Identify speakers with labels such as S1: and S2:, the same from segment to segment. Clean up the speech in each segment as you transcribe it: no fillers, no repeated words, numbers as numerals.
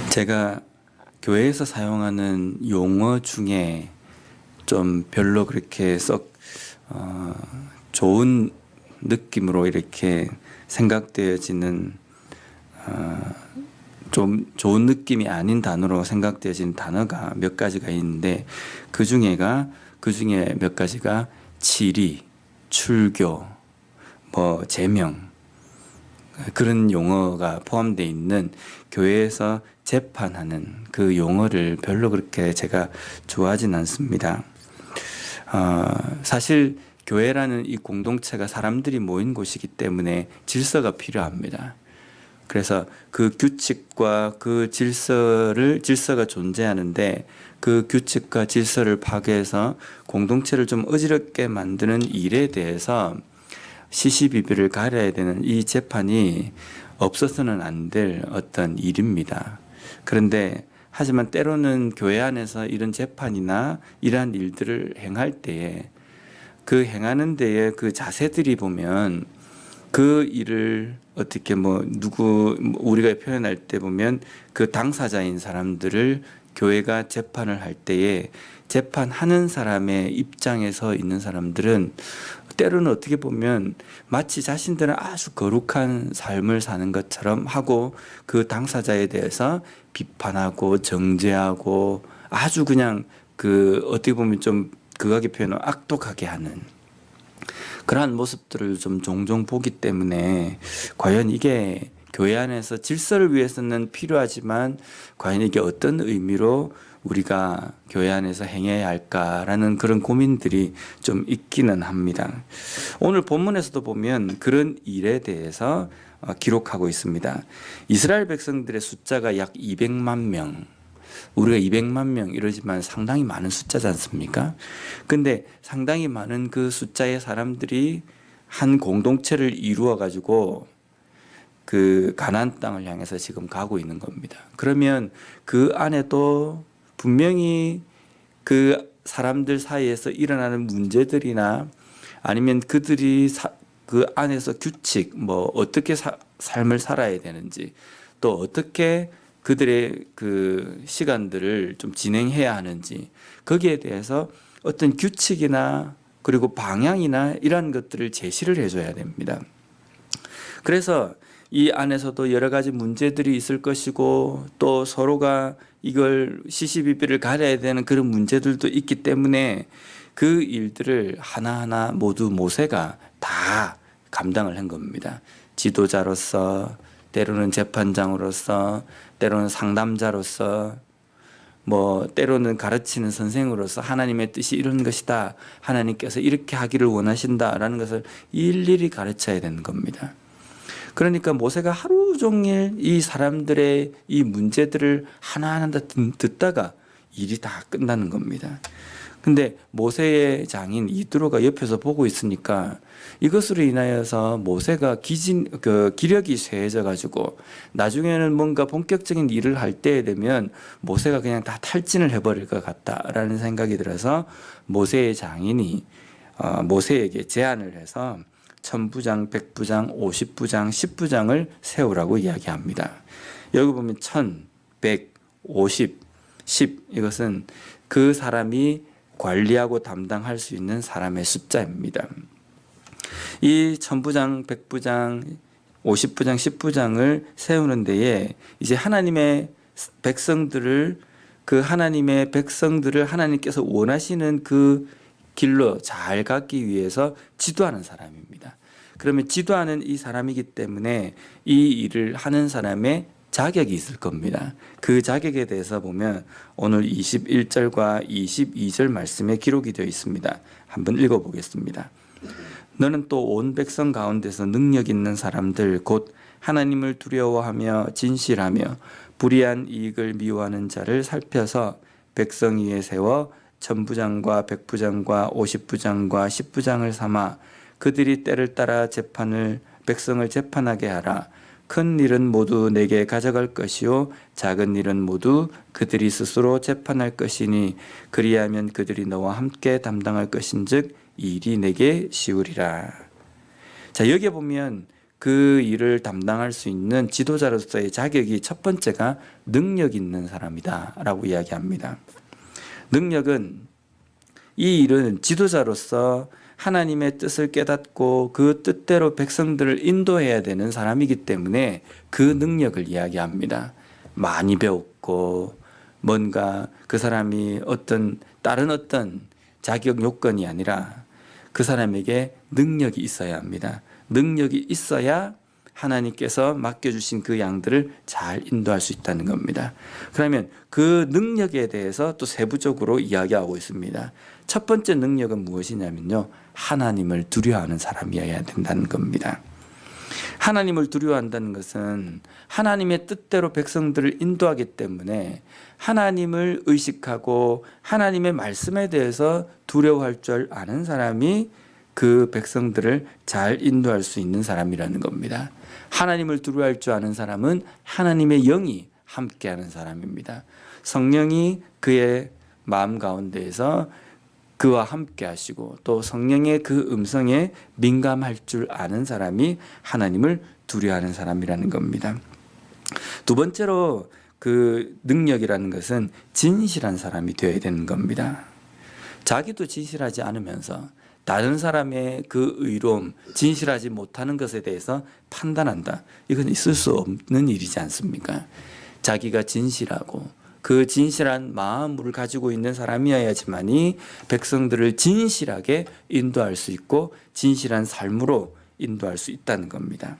S1: 제가 교회에서 사용하는 용어 중에 좀 별로 그렇게 썩 좋은 느낌으로 이렇게 생각되어지는 좀 좋은 느낌이 아닌 단어로 생각되어지는 단어가 몇 가지가 있는데 그 중에 몇 가지가 치리, 출교, 제명 그런 용어가 포함되어 있는 교회에서 재판하는 그 용어를 별로 그렇게 제가 좋아하진 않습니다. 사실 교회라는 이 공동체가 사람들이 모인 곳이기 때문에 질서가 필요합니다. 그래서 그 규칙과 그 질서가 존재하는데 그 규칙과 질서를 파괴해서 공동체를 좀 어지럽게 만드는 일에 대해서 시시비비를 가려야 되는 이 재판이 없어서는 안 될 어떤 일입니다. 그런데 하지만 때로는 교회 안에서 이런 재판이나 이러한 일들을 행할 때에 그 행하는 데에 그 자세들이 보면 그 일을 어떻게 우리가 표현할 때 보면 그 당사자인 사람들을 교회가 재판을 할 때에 재판하는 사람의 입장에 서 있는 사람들은 때로는 어떻게 보면 마치 자신들은 아주 거룩한 삶을 사는 것처럼 하고 그 당사자에 대해서 비판하고 정죄하고 아주 그냥 어떻게 보면 좀 극악의 표현을 악독하게 하는 그러한 모습들을 좀 종종 보기 때문에 과연 이게 교회 안에서 질서를 위해서는 필요하지만 과연 이게 어떤 의미로 우리가 교회 안에서 행해야 할까라는 그런 고민들이 좀 있기는 합니다. 오늘 본문에서도 보면 그런 일에 대해서 기록하고 있습니다. 이스라엘 백성들의 숫자가 약 200만 명. 우리가 200만 명 이러지만 상당히 많은 숫자지 않습니까? 근데 상당히 많은 그 숫자의 사람들이 한 공동체를 이루어 가지고 그 가나안 땅을 향해서 지금 가고 있는 겁니다. 그러면 그 안에도 분명히 그 사람들 사이에서 일어나는 문제들이나 아니면 그들이 그 안에서 규칙, 어떻게 삶을 살아야 되는지 또 어떻게 그들의 그 시간들을 좀 진행해야 하는지 거기에 대해서 어떤 규칙이나 그리고 방향이나 이러한 것들을 제시를 해줘야 됩니다. 그래서 이 안에서도 여러 가지 문제들이 있을 것이고 또 서로가 이걸 시시비비를 가려야 되는 그런 문제들도 있기 때문에 그 일들을 하나하나 모두 모세가 다 감당을 한 겁니다. 지도자로서 때로는 재판장으로서 때로는 상담자로서 때로는 가르치는 선생으로서 하나님의 뜻이 이런 것이다. 하나님께서 이렇게 하기를 원하신다라는 것을 일일이 가르쳐야 되는 겁니다. 그러니까 모세가 하루 종일 이 사람들의 이 문제들을 하나하나 듣다가 일이 다 끝나는 겁니다. 근데 모세의 장인 이드로가 옆에서 보고 있으니까 이것으로 인하여서 모세가 기력이 쇠해져 가지고 나중에는 뭔가 본격적인 일을 할 때에 되면 모세가 그냥 다 탈진을 해버릴 것 같다라는 생각이 들어서 모세의 장인이 모세에게 제안을 해서 1000부장, 100부장, 50부장, 10부장을 세우라고 이야기합니다. 여기 보면 1000, 100, 50, 10 이것은 그 사람이 관리하고 담당할 수 있는 사람의 숫자입니다. 이 1000부장, 100부장, 50부장, 10부장을 세우는 데에 이제 하나님의 백성들을 하나님께서 원하시는 그 길로 잘 가기 위해서 지도하는 사람입니다. 그러면 지도하는 이 사람이기 때문에 이 일을 하는 사람의 자격이 있을 겁니다. 그 자격에 대해서 보면 오늘 21절과 22절 말씀에 기록이 되어 있습니다. 한번 읽어보겠습니다. 너는 또 온 백성 가운데서 능력 있는 사람들 곧 하나님을 두려워하며 진실하며 불의한 이익을 미워하는 자를 살펴서 백성 위에 세워 1000부장과 100부장과 50부장과 10부장을 삼아 그들이 때를 따라 백성을 재판하게 하라. 큰 일은 모두 내게 가져갈 것이요 작은 일은 모두 그들이 스스로 재판할 것이니 그리하면 그들이 너와 함께 담당할 것인즉 이 일이 내게 쉬우리라. 자, 여기에 보면 그 일을 담당할 수 있는 지도자로서의 자격이 첫 번째가 능력 있는 사람이다라고 이야기합니다. 능력은 이 일은 지도자로서 하나님의 뜻을 깨닫고 그 뜻대로 백성들을 인도해야 되는 사람이기 때문에 그 능력을 이야기합니다. 많이 배웠고 뭔가 그 사람이 다른 어떤 자격 요건이 아니라 그 사람에게 능력이 있어야 합니다. 능력이 있어야 하나님께서 맡겨주신 그 양들을 잘 인도할 수 있다는 겁니다. 그러면 그 능력에 대해서 또 세부적으로 이야기하고 있습니다. 첫 번째 능력은 무엇이냐면요, 하나님을 두려워하는 사람이어야 된다는 겁니다. 하나님을 두려워한다는 것은 하나님의 뜻대로 백성들을 인도하기 때문에 하나님을 의식하고 하나님의 말씀에 대해서 두려워할 줄 아는 사람이 그 백성들을 잘 인도할 수 있는 사람이라는 겁니다. 하나님을 두려워할 줄 아는 사람은 하나님의 영이 함께하는 사람입니다. 성령이 그의 마음 가운데에서 그와 함께 하시고 또 성령의 그 음성에 민감할 줄 아는 사람이 하나님을 두려워하는 사람이라는 겁니다. 두 번째로 그 능력이라는 것은 진실한 사람이 되어야 되는 겁니다. 자기도 진실하지 않으면서 다른 사람의 그 의로움, 진실하지 못하는 것에 대해서 판단한다. 이건 있을 수 없는 일이지 않습니까? 자기가 진실하고 그 진실한 마음을 가지고 있는 사람이어야지만이 백성들을 진실하게 인도할 수 있고 진실한 삶으로 인도할 수 있다는 겁니다.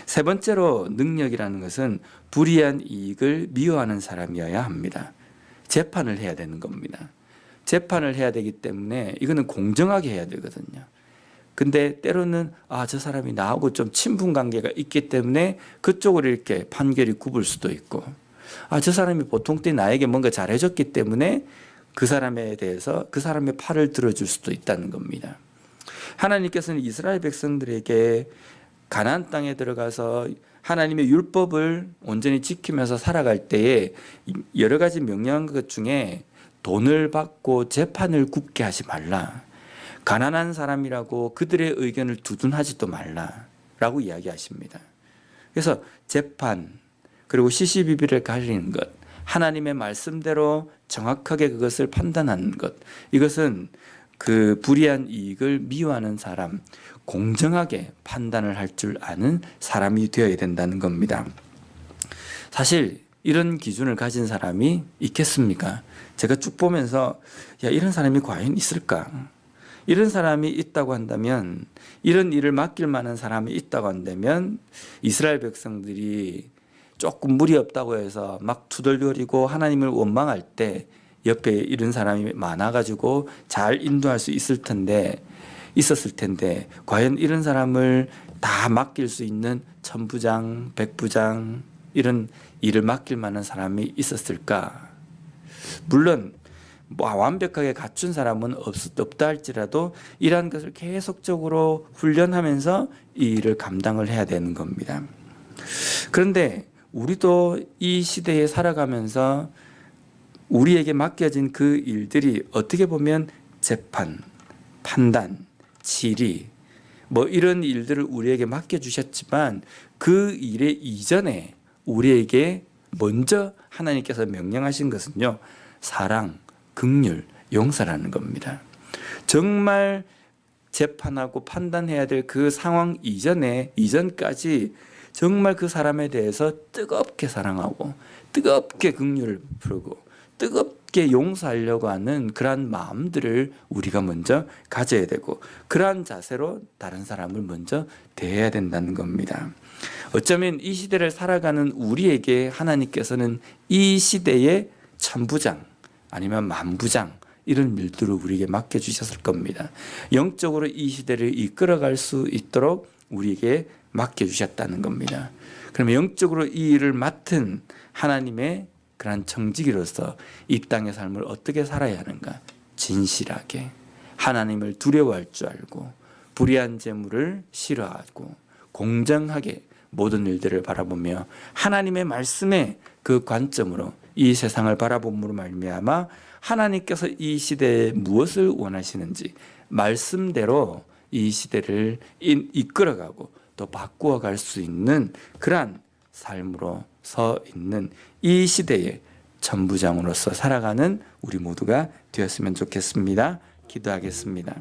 S1: 세 번째로 능력이라는 것은 불의한 이익을 미워하는 사람이어야 합니다. 재판을 해야 되는 겁니다. 재판을 해야 되기 때문에 이거는 공정하게 해야 되거든요. 근데 때로는 저 사람이 나하고 좀 친분 관계가 있기 때문에 그쪽으로 이렇게 판결이 굽을 수도 있고, 저 사람이 보통 때 나에게 뭔가 잘해줬기 때문에 그 사람에 대해서 그 사람의 팔을 들어줄 수도 있다는 겁니다. 하나님께서는 이스라엘 백성들에게 가나안 땅에 들어가서 하나님의 율법을 온전히 지키면서 살아갈 때에 여러 가지 명령한 것 중에 돈을 받고 재판을 굽게 하지 말라, 가난한 사람이라고 그들의 의견을 두둔하지도 말라라고 이야기하십니다. 그래서 재판 그리고 시시비비를 가리는 것, 하나님의 말씀대로 정확하게 그것을 판단하는 것, 이것은 그 불의한 이익을 미워하는 사람, 공정하게 판단을 할 줄 아는 사람이 되어야 된다는 겁니다. 사실 이런 기준을 가진 사람이 있겠습니까? 제가 쭉 보면서 이런 사람이 과연 있을까? 이런 사람이 있다고 한다면, 이런 일을 맡길 만한 사람이 있다고 한다면 이스라엘 백성들이 조금 무리 없다고 해서 막 투덜거리고 하나님을 원망할 때 옆에 이런 사람이 많아가지고 잘 인도할 수 있었을 텐데 과연 이런 사람을 다 맡길 수 있는 천부장, 백부장 이런 일을 맡길 만한 사람이 있었을까? 물론 완벽하게 갖춘 사람은 없다 할지라도 이러한 것을 계속적으로 훈련하면서 이 일을 감당을 해야 되는 겁니다. 그런데 우리도 이 시대에 살아가면서 우리에게 맡겨진 그 일들이 어떻게 보면 재판, 판단, 치리 이런 일들을 우리에게 맡겨주셨지만 그 일의 이전에 우리에게 먼저 하나님께서 명령하신 것은요, 사랑, 긍휼, 용서라는 겁니다. 정말 재판하고 판단해야 될 그 상황 이전까지 정말 그 사람에 대해서 뜨겁게 사랑하고 뜨겁게 긍휼을 부르고 뜨겁게 용서하려고 하는 그러한 마음들을 우리가 먼저 가져야 되고 그러한 자세로 다른 사람을 먼저 대해야 된다는 겁니다. 어쩌면 이 시대를 살아가는 우리에게 하나님께서는 이 시대의 천부장 아니면 만부장 이런 일들을 우리에게 맡겨주셨을 겁니다. 영적으로 이 시대를 이끌어갈 수 있도록 우리에게 맡겨주셨다는 겁니다. 그러면 영적으로 이 일을 맡은 하나님의 그러한 청지기로서 이 땅의 삶을 어떻게 살아야 하는가? 진실하게 하나님을 두려워할 줄 알고 불의한 재물을 싫어하고 공정하게 모든 일들을 바라보며 하나님의 말씀의 그 관점으로 이 세상을 바라봄으로 말미암아 하나님께서 이 시대에 무엇을 원하시는지 말씀대로 이 시대를 이끌어가고 또 바꾸어 갈 수 있는 그러한 삶으로 서 있는 이 시대의 천부장으로서 살아가는 우리 모두가 되었으면 좋겠습니다. 기도하겠습니다.